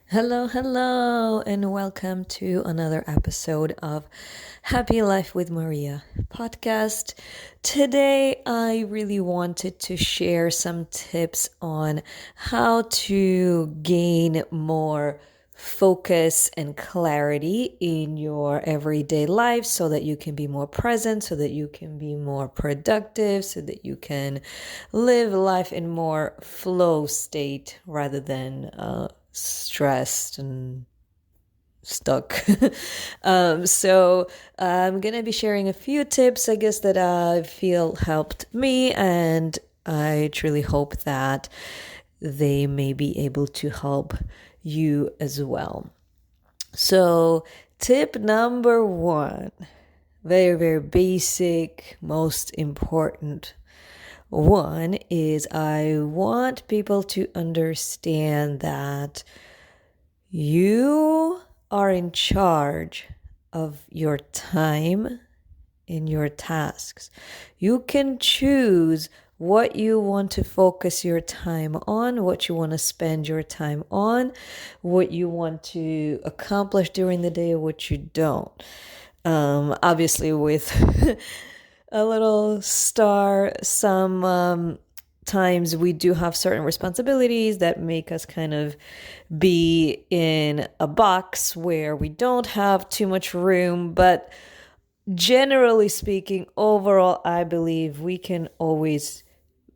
Hello, hello, and welcome to another episode of Happy Life with Maria podcast. Today, I really wanted to share some tips on how to gain more focus and clarity in your everyday life so that you can be more present, so that you can be more productive, so that you can live life in more flow state rather than stressed and stuck. So I'm gonna be sharing a few tips, I guess, that I feel helped me, and I truly hope that they may be able to help you as well. So, tip number one, very, very basic, most important one is I want people to understand that you are in charge of your time and your tasks. You can choose what you want to focus your time on, what you want to spend your time on, what you want to accomplish during the day, what you don't. Obviously, with a little star, some times we do have certain responsibilities that make us kind of be in a box where we don't have too much room. But generally speaking, overall, I believe we can always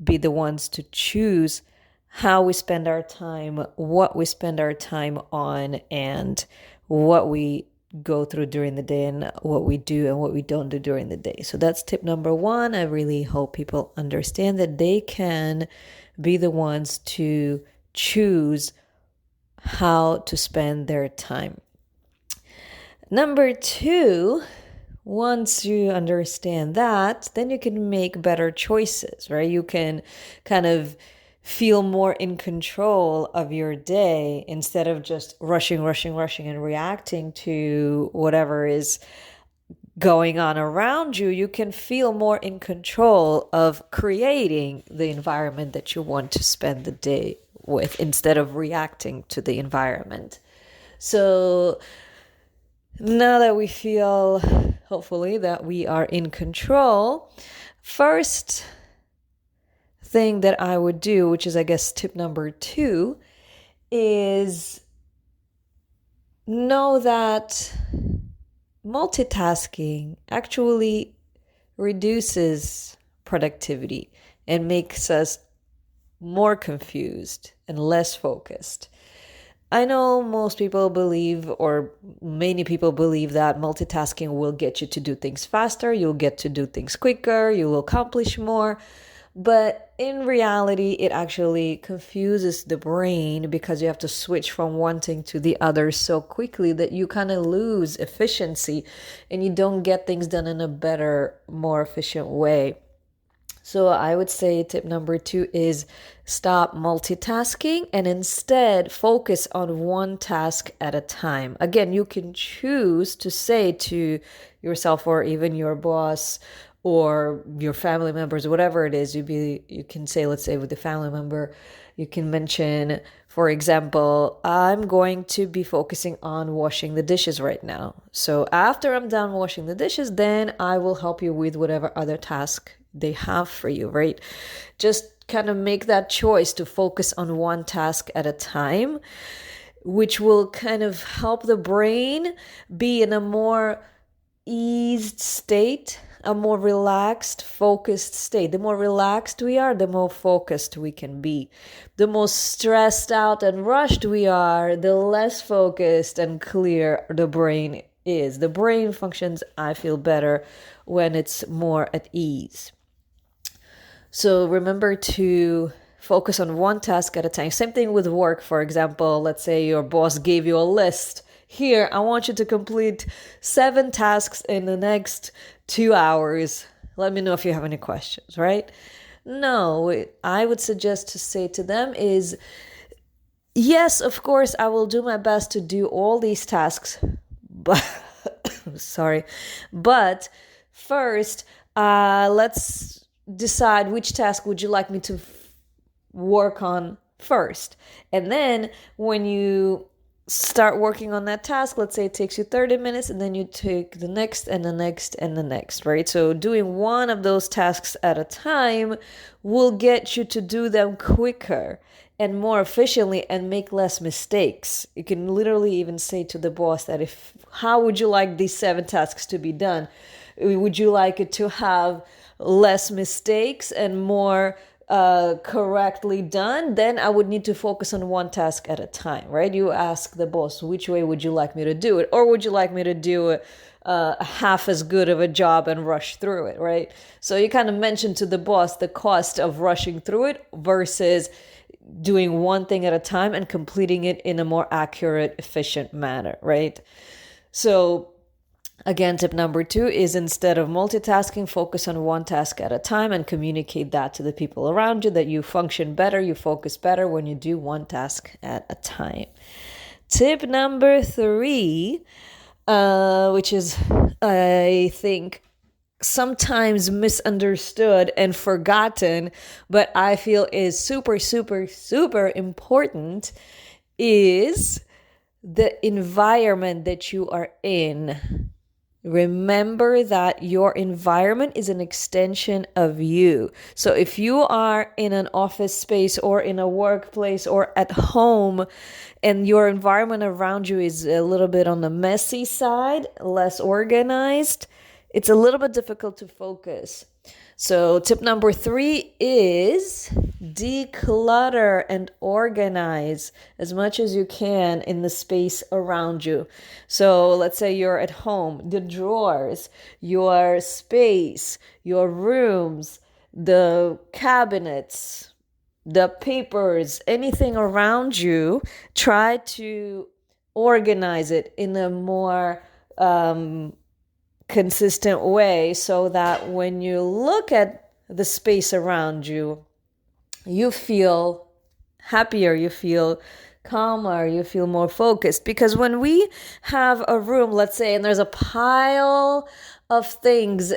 be the ones to choose how we spend our time, what we spend our time on, and what we go through during the day and what we do and what we don't do during the day. So that's tip number one. I really hope people understand that they can be the ones to choose how to spend their time. Number two, once you understand that, then you can make better choices, right? You can kind of feel more in control of your day instead of just rushing, and reacting to whatever is going on around you. You can feel more in control of creating the environment that you want to spend the day with instead of reacting to the environment. So now that we feel, hopefully, that we are in control, first thing that I would do, which is, I guess, tip number two, is know that multitasking actually reduces productivity and makes us more confused and less focused. I know most people believe, or many people believe, that multitasking will get you to do things faster, you'll get to do things quicker, you will accomplish more. But in reality, it actually confuses the brain because you have to switch from one thing to the other so quickly that you kind of lose efficiency and you don't get things done in a better, more efficient way. So I would say tip number two is stop multitasking and instead focus on one task at a time. Again, you can choose to say to yourself or even your boss or your family members, whatever it is, you can say, let's say with the family member, you can mention, for example, I'm going to be focusing on washing the dishes right now. So after I'm done washing the dishes, then I will help you with whatever other task they have for you, right? Just kind of make that choice to focus on one task at a time, which will kind of help the brain be in a more eased state, a more relaxed, focused state. The more relaxed we are, the more focused we can be. The more stressed out and rushed we are, the less focused and clear the brain is. The brain functions, I feel, better when it's more at ease. So remember to focus on one task at a time. Same thing with work, for example. Let's say your boss gave you a list. Here, I want you to complete 7 tasks in the next 2 hours. Let me know if you have any questions, right? No, I would suggest to say to them is, yes, of course, I will do my best to do all these tasks, but sorry, but first, let's decide which task would you like me to work on first. And then when you start working on that task. Let's say it takes you 30 minutes, and then you take the next and the next and the next, right? So doing one of those tasks at a time will get you to do them quicker and more efficiently and make less mistakes. You can literally even say to the boss that how would you like these 7 tasks to be done? Would you like it to have less mistakes and more correctly done? Then I would need to focus on one task at a time, right? You ask the boss, which way would you like me to do it? Or would you like me to do it half as good of a job and rush through it, right? So you kind of mentioned to the boss the cost of rushing through it versus doing one thing at a time and completing it in a more accurate, efficient manner, right? So again, tip number 2 is instead of multitasking, focus on one task at a time and communicate that to the people around you, that you function better, you focus better when you do one task at a time. Tip number 3, which is, I think, sometimes misunderstood and forgotten, but I feel is super, super, super important, is the environment that you are in. Remember that your environment is an extension of you. So if you are in an office space or in a workplace or at home and your environment around you is a little bit on the messy side, less organized, it's a little bit difficult to focus. So tip number 3 is declutter and organize as much as you can in the space around you. So let's say you're at home, the drawers, your space, your rooms, the cabinets, the papers, anything around you, try to organize it in a more consistent way so that when you look at the space around you, you feel happier, you feel calmer, you feel more focused. Because when we have a room, let's say, and there's a pile of things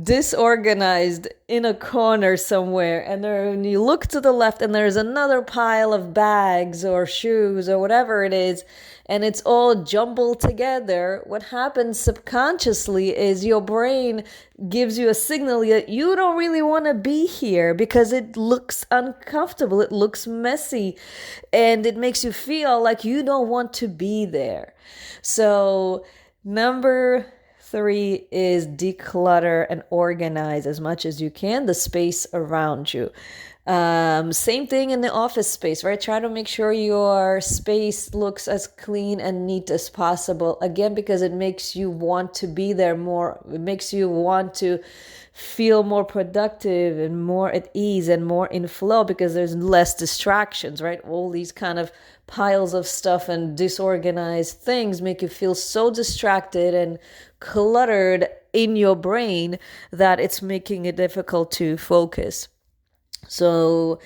disorganized in a corner somewhere, and then you look to the left and there's another pile of bags or shoes or whatever it is, and it's all jumbled together, what happens subconsciously is your brain gives you a signal that you don't really want to be here because it looks uncomfortable, it looks messy, and it makes you feel like you don't want to be there. So number 3 is declutter and organize as much as you can the space around you. Same thing in the office space, right? Try to make sure your space looks as clean and neat as possible. Again, because it makes you want to be there more. It makes you want to feel more productive and more at ease and more in flow because there's less distractions, right? All these kind of piles of stuff and disorganized things make you feel so distracted and cluttered in your brain that it's making it difficult to focus. So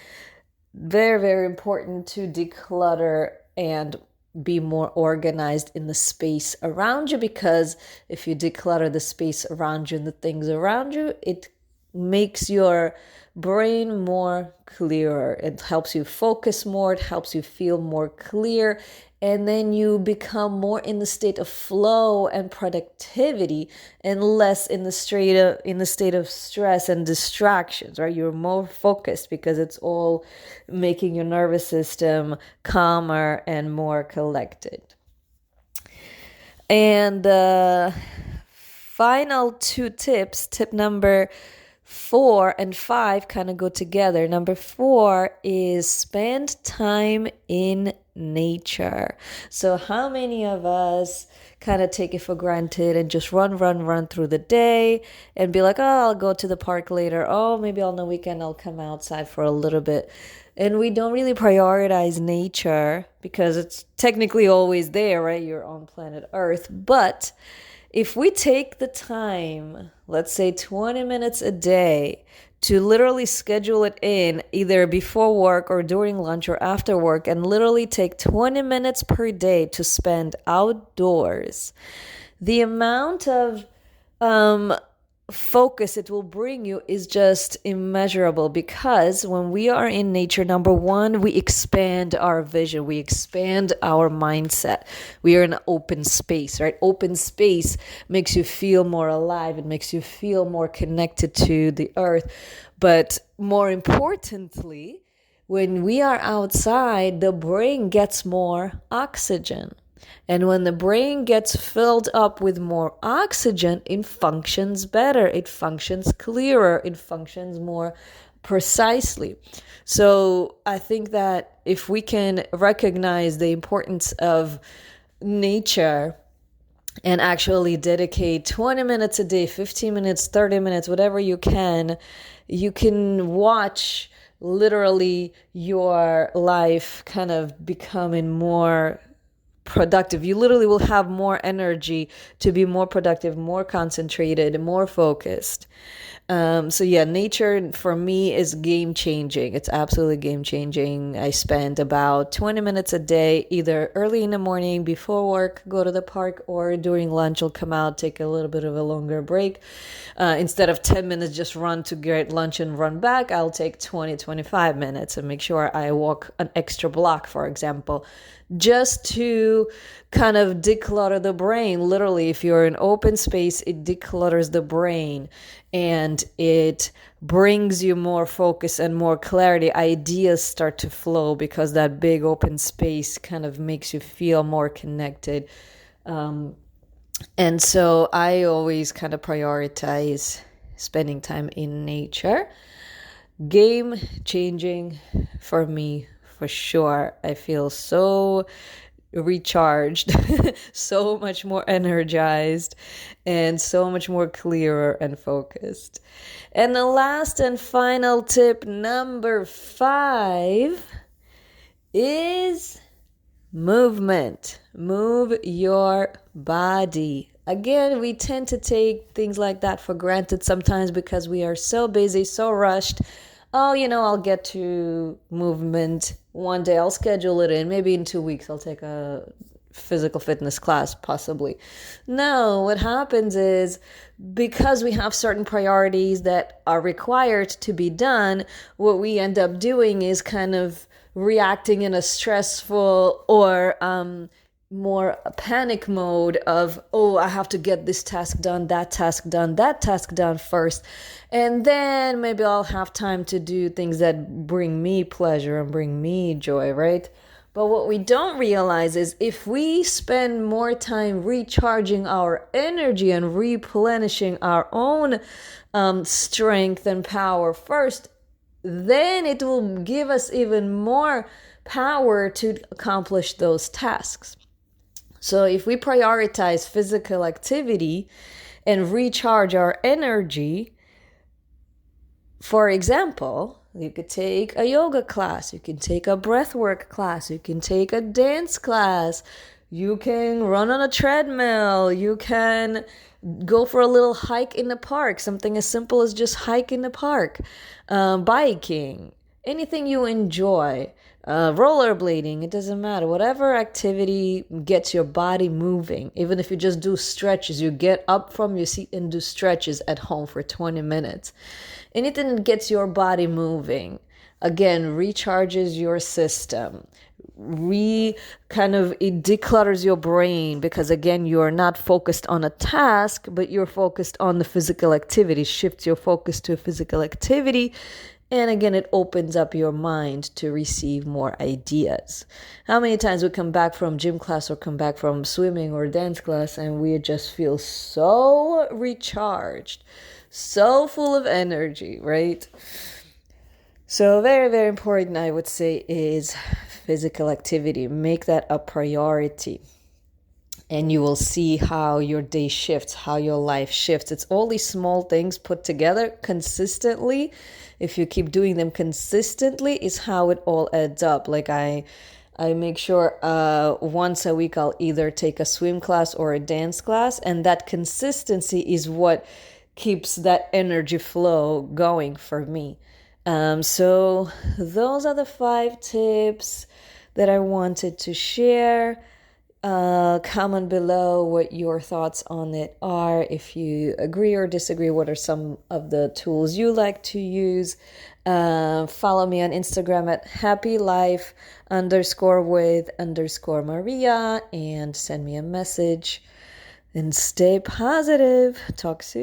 very, very important to declutter and be more organized in the space around you, because if you declutter the space around you and the things around you, it makes your brain more clearer. It helps you focus more. It helps you feel more clear. And then you become more in the state of flow and productivity and less in the state of stress and distractions, right? You're more focused because it's all making your nervous system calmer and more collected. And final 2 tips, tip number 4 and 5 kind of go together. Number 4 is spend time in nature. So how many of us kind of take it for granted and just run through the day and be like, oh, I'll go to the park later. Oh, maybe on the weekend I'll come outside for a little bit. And we don't really prioritize nature because it's technically always there, right? You're on planet Earth. But if we take the time, let's say 20 minutes a day, to literally schedule it in either before work or during lunch or after work, and literally take 20 minutes per day to spend outdoors, the amount of focus it will bring you is just immeasurable, because when we are in nature, number one, we expand our vision, we expand our mindset. We are in an open space, right? Open space makes you feel more alive, it makes you feel more connected to the earth. But more importantly, when we are outside, the brain gets more oxygen. And when the brain gets filled up with more oxygen, it functions better, it functions clearer, it functions more precisely. So I think that if we can recognize the importance of nature and actually dedicate 20 minutes a day, 15 minutes, 30 minutes, whatever you can watch literally your life kind of becoming more productive. You literally will have more energy to be more productive, more concentrated, more focused. So yeah, nature for me is game changing. It's absolutely game changing. I spend about 20 minutes a day, either early in the morning before work, go to the park, or during lunch, I'll come out, take a little bit of a longer break. Instead of 10 minutes, just run to get lunch and run back, I'll take 20, 25 minutes and make sure I walk an extra block, for example, just to kind of declutter the brain. Literally, if you're in open space, it declutters the brain and it brings you more focus and more clarity. Ideas start to flow because that big open space kind of makes you feel more connected. And so I always kind of prioritize spending time in nature. Game changing for me, for sure. I feel so recharged, so much more energized, and so much more clearer and focused. And the last and final tip, number 5, is movement. Move your body. Again, we tend to take things like that for granted sometimes because we are so busy, so rushed. Oh, I'll get to movement one day. I'll schedule it in. Maybe in 2 weeks, I'll take a physical fitness class, possibly. No, what happens is because we have certain priorities that are required to be done, what we end up doing is kind of reacting in a stressful or more panic mode of, oh, I have to get this task done, that task done first. And then maybe I'll have time to do things that bring me pleasure and bring me joy, right? But what we don't realize is if we spend more time recharging our energy and replenishing our own strength and power first, then it will give us even more power to accomplish those tasks. So if we prioritize physical activity and recharge our energy, for example, you could take a yoga class, you can take a breathwork class, you can take a dance class, you can run on a treadmill, you can go for a little hike in the park, something as simple as just hike in the park, biking, anything you enjoy. Rollerblading, it doesn't matter. Whatever activity gets your body moving, even if you just do stretches, you get up from your seat and do stretches at home for 20 minutes. Anything that gets your body moving, again, recharges your system. It declutters your brain because, again, you're not focused on a task, but you're focused on the physical activity. Shifts your focus to a physical activity. And again, it opens up your mind to receive more ideas. How many times we come back from gym class or come back from swimming or dance class and we just feel so recharged, so full of energy, right? So very, very important, I would say, is physical activity. Make that a priority. And you will see how your day shifts, how your life shifts. It's all these small things put together consistently. If you keep doing them consistently, is how it all adds up. Like I make sure once a week I'll either take a swim class or a dance class. And that consistency is what keeps that energy flow going for me. So those are the 5 tips that I wanted to share. Comment below what your thoughts on it are. If you agree or disagree, what are some of the tools you like to use? Follow me on Instagram at happylife_with_Maria and send me a message. And stay positive. Talk soon.